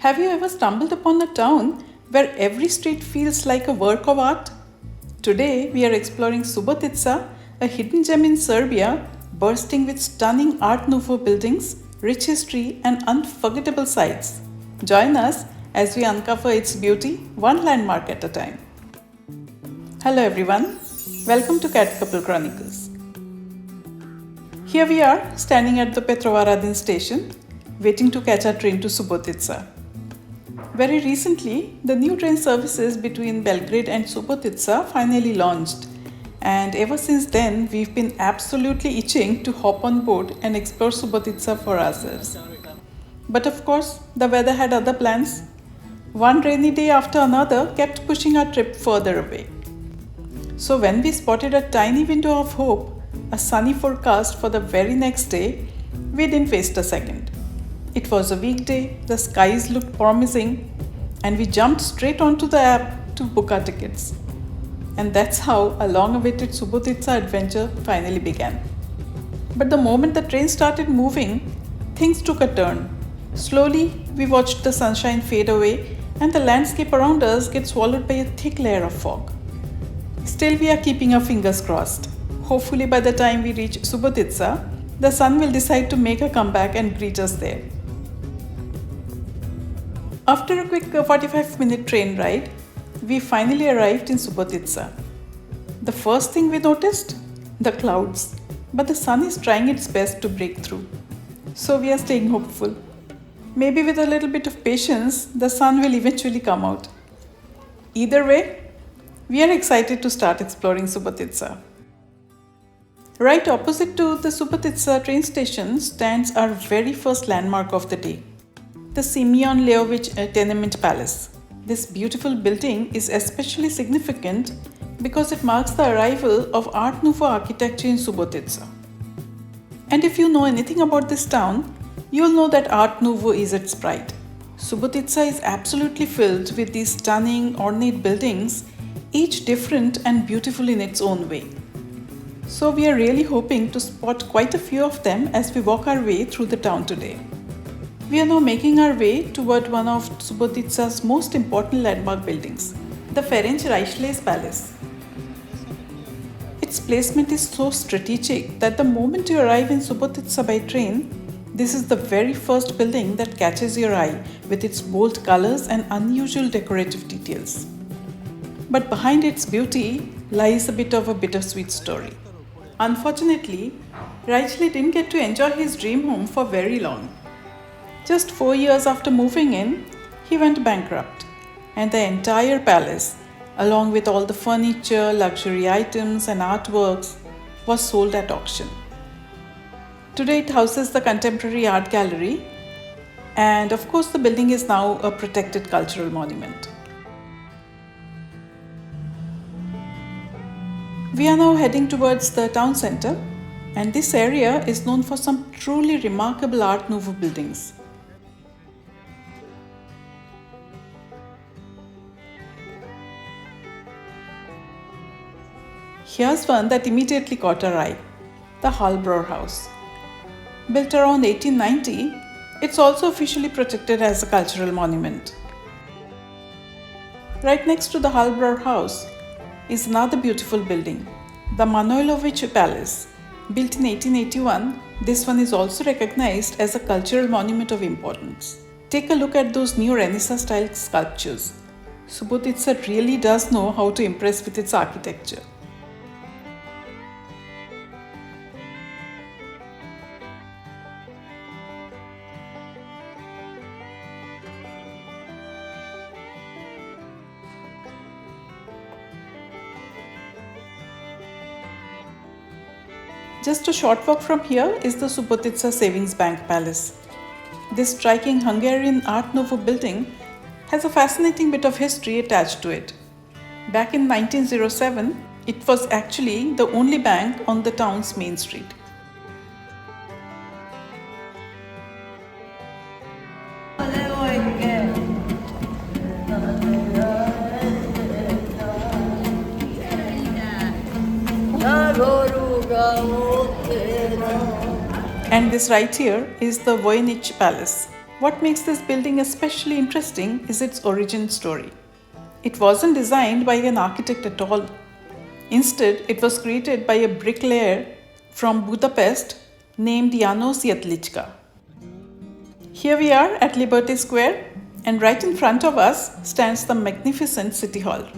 Have you ever stumbled upon a town where every street feels like a work of art? Today we are exploring Subotica, a hidden gem in Serbia, bursting with stunning Art Nouveau buildings, rich history, and unforgettable sights. Join us as we uncover its beauty, one landmark at a time. Hello everyone, welcome to Cat Couple Chronicles. Here we are, standing at the Petrovaradin station, waiting to catch our train to Subotica. Very recently, the new train services between Belgrade and Subotica finally launched, and ever since then, we've been absolutely itching to hop on board and explore Subotica for ourselves. But of course, the weather had other plans. One rainy day after another kept pushing our trip further away. So when we spotted a tiny window of hope, a sunny forecast for the very next day, we didn't waste a second. It was a weekday, the skies looked promising, and we jumped straight onto the app to book our tickets. And that's how a long-awaited Subotica adventure finally began. But the moment the train started moving, things took a turn. Slowly, we watched the sunshine fade away and the landscape around us get swallowed by a thick layer of fog. Still, we are keeping our fingers crossed. Hopefully, by the time we reach Subotica, the sun will decide to make a comeback and greet us there. After a quick 45-minute train ride, we finally arrived in Subotica. The first thing we noticed? The clouds. But the sun is trying its best to break through. So we are staying hopeful. Maybe with a little bit of patience, the sun will eventually come out. Either way, we are excited to start exploring Subotica. Right opposite to the Subotica train station stands our very first landmark of the day, the Simeon Leović Tenement Palace. This beautiful building is especially significant because it marks the arrival of Art Nouveau architecture in Subotica. And if you know anything about this town, you'll know that Art Nouveau is its pride. Subotica is absolutely filled with these stunning, ornate buildings, each different and beautiful in its own way. So we are really hoping to spot quite a few of them as we walk our way through the town today. We are now making our way toward one of Subotica's most important landmark buildings, the Ferenc Raichle Palace. Its placement is so strategic that the moment you arrive in Subotica by train, this is the very first building that catches your eye with its bold colors and unusual decorative details. But behind its beauty lies a bit of a bittersweet story. Unfortunately, Raichle didn't get to enjoy his dream home for very long. Just 4 years after moving in, he went bankrupt, and the entire palace, along with all the furniture, luxury items, and artworks, was sold at auction. Today it houses the Contemporary Art Gallery, and of course the building is now a protected cultural monument. We are now heading towards the town center, and this area is known for some truly remarkable Art Nouveau buildings. Here's one that immediately caught our eye, the Hallbror House. Built around 1890, it's also officially protected as a cultural monument. Right next to the Hallbror House is another beautiful building, the Leović Palace. Built in 1881, this one is also recognized as a cultural monument of importance. Take a look at those new Renaissance-style sculptures. Subotica really does know how to impress with its architecture. Just a short walk from here is the Subotica Savings Bank Palace. This striking Hungarian Art Nouveau building has a fascinating bit of history attached to it. Back in 1907, it was actually the only bank on the town's main street. And this right here is the Voynich Palace, What makes this building especially interesting is its origin story. It wasn't designed by an architect at all. Instead, it was created by a bricklayer from Budapest named János Jedlicka. Here we are at Liberty Square, and right in front of us stands the magnificent City Hall.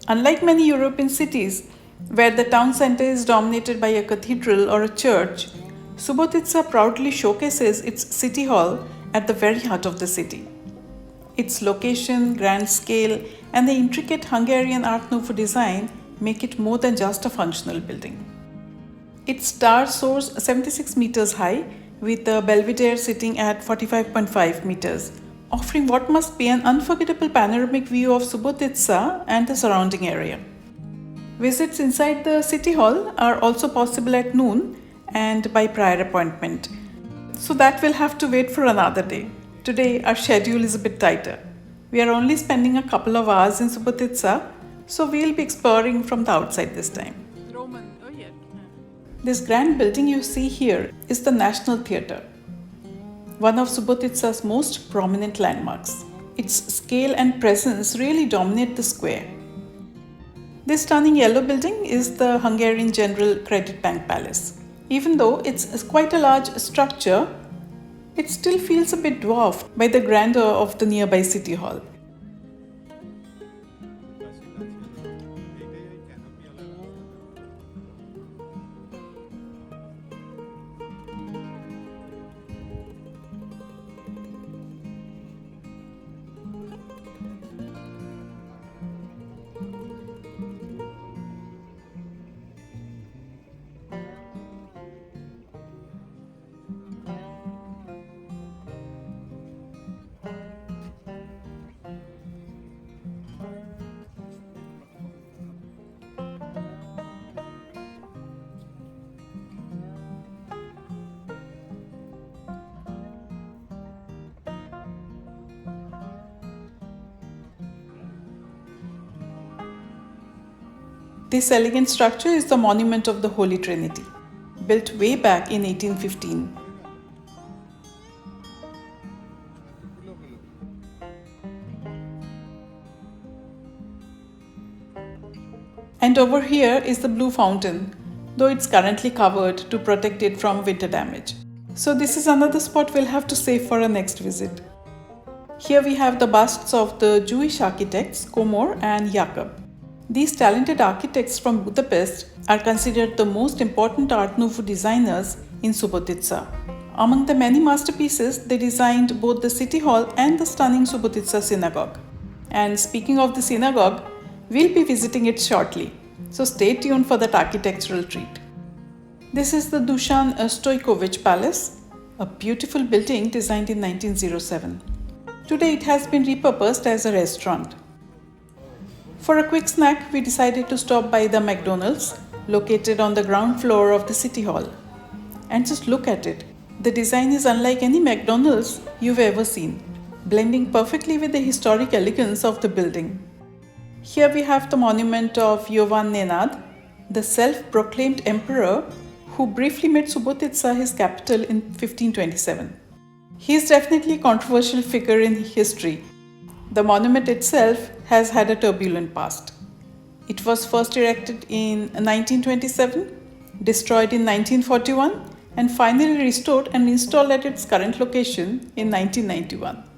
Unlike many European cities, where the town center is dominated by a cathedral or a church, Subotica proudly showcases its City Hall at the very heart of the city. Its location, grand scale, and the intricate Hungarian Art Nouveau design make it more than just a functional building. Its tower soars 76 meters high, with the Belvedere sitting at 45.5 meters, offering what must be an unforgettable panoramic view of Subotica and the surrounding area. Visits inside the City Hall are also possible at noon and by prior appointment, so that will have to wait for another day. Today our schedule is a bit tighter. We are only spending a couple of hours in Subotica, so we'll be exploring from the outside this time. This grand building you see here is the National Theatre, one of Subotica's most prominent landmarks. Its scale and presence really dominate the square. This stunning yellow building is the Hungarian General Credit Bank Palace. Even though it's quite a large structure, it still feels a bit dwarfed by the grandeur of the nearby City Hall. This elegant structure is the monument of the Holy Trinity, built way back in 1815. And over here is the Blue Fountain, though it's currently covered to protect it from winter damage. So this is another spot we'll have to save for our next visit. Here we have the busts of the Jewish architects Komor and Jakob. These talented architects from Budapest are considered the most important Art Nouveau designers in Subotica. Among the many masterpieces, they designed both the City Hall and the stunning Subotica Synagogue. And speaking of the synagogue, we'll be visiting it shortly, so stay tuned for that architectural treat. This is the Dusan Stojković Palace, a beautiful building designed in 1907. Today it has been repurposed as a restaurant. For a quick snack, we decided to stop by the McDonald's, located on the ground floor of the City Hall. And just look at it. The design is unlike any McDonald's you've ever seen, blending perfectly with the historic elegance of the building. Here we have the monument of Jovan Nenad, the self-proclaimed emperor who briefly made Subotica his capital in 1527. He is definitely a controversial figure in history. The monument itself has had a turbulent past. It was first erected in 1927, destroyed in 1941, and finally restored and installed at its current location in 1991.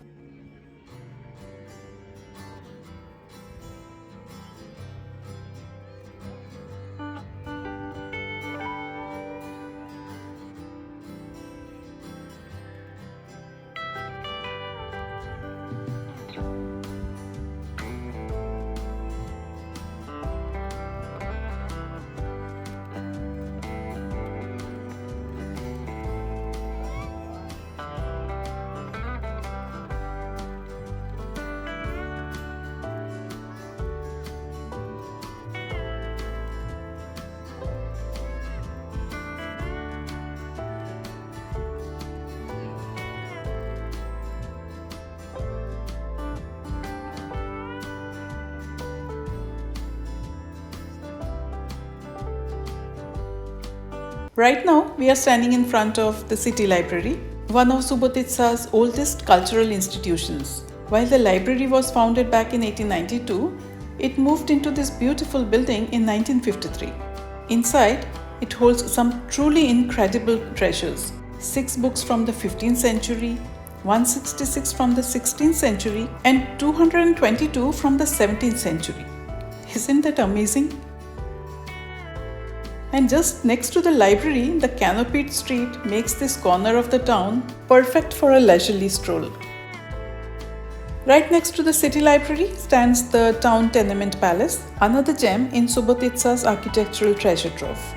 Right now, we are standing in front of the City Library, one of Subotica's oldest cultural institutions. While the library was founded back in 1892, it moved into this beautiful building in 1953. Inside, it holds some truly incredible treasures. 6 books from the 15th century, 166 from the 16th century, and 222 from the 17th century. Isn't that amazing? And just next to the library, the canopied street makes this corner of the town perfect for a leisurely stroll. Right next to the city library stands the town tenement palace, another gem in Subotica's architectural treasure trove.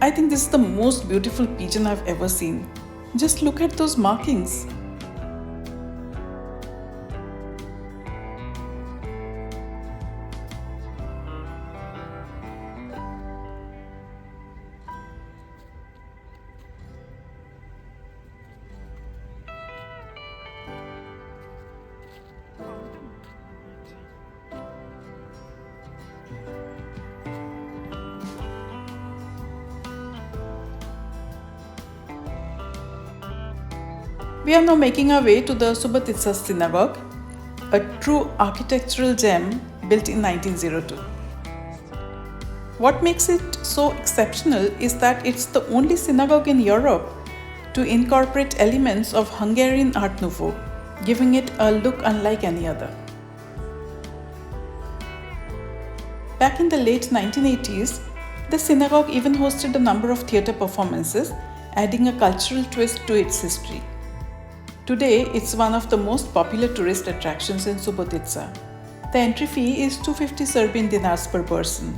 I think this is the most beautiful pigeon I've ever seen. Just look at those markings. We are now making our way to the Subotica Synagogue, a true architectural gem built in 1902. What makes it so exceptional is that it's the only synagogue in Europe to incorporate elements of Hungarian Art Nouveau, giving it a look unlike any other. Back in the late 1980s, the synagogue even hosted a number of theatre performances, adding a cultural twist to its history. Today, it's one of the most popular tourist attractions in Subotica. The entry fee is 250 Serbian dinars per person.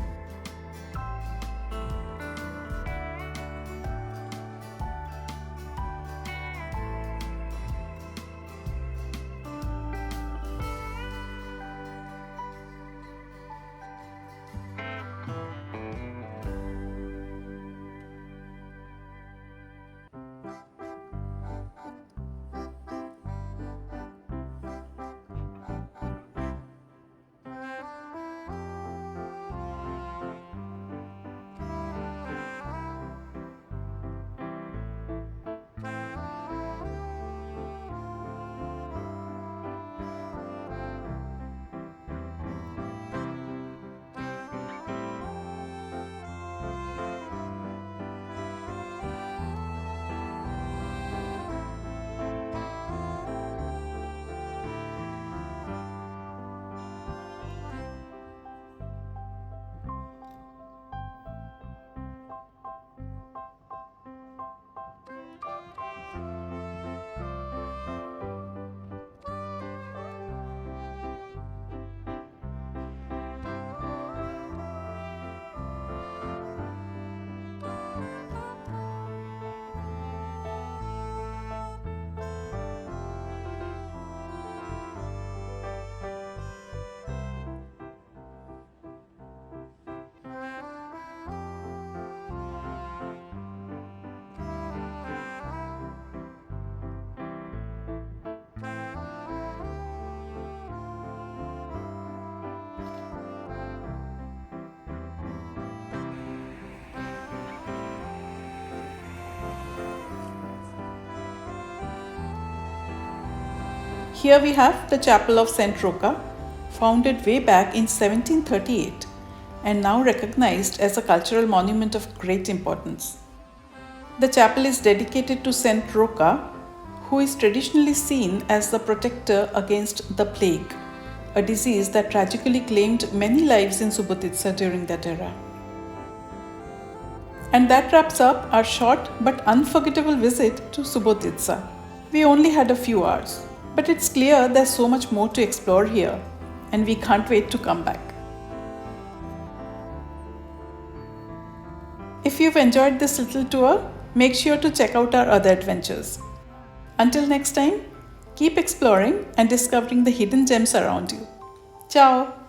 Here we have the Chapel of St. Roca, founded way back in 1738 and now recognized as a cultural monument of great importance. The chapel is dedicated to St. Roca, who is traditionally seen as the protector against the plague, a disease that tragically claimed many lives in Subotica during that era. And that wraps up our short but unforgettable visit to Subotica. We only had a few hours, but it's clear there's so much more to explore here, and we can't wait to come back. If you've enjoyed this little tour, make sure to check out our other adventures. Until next time, Keep exploring and discovering the hidden gems around you. Ciao!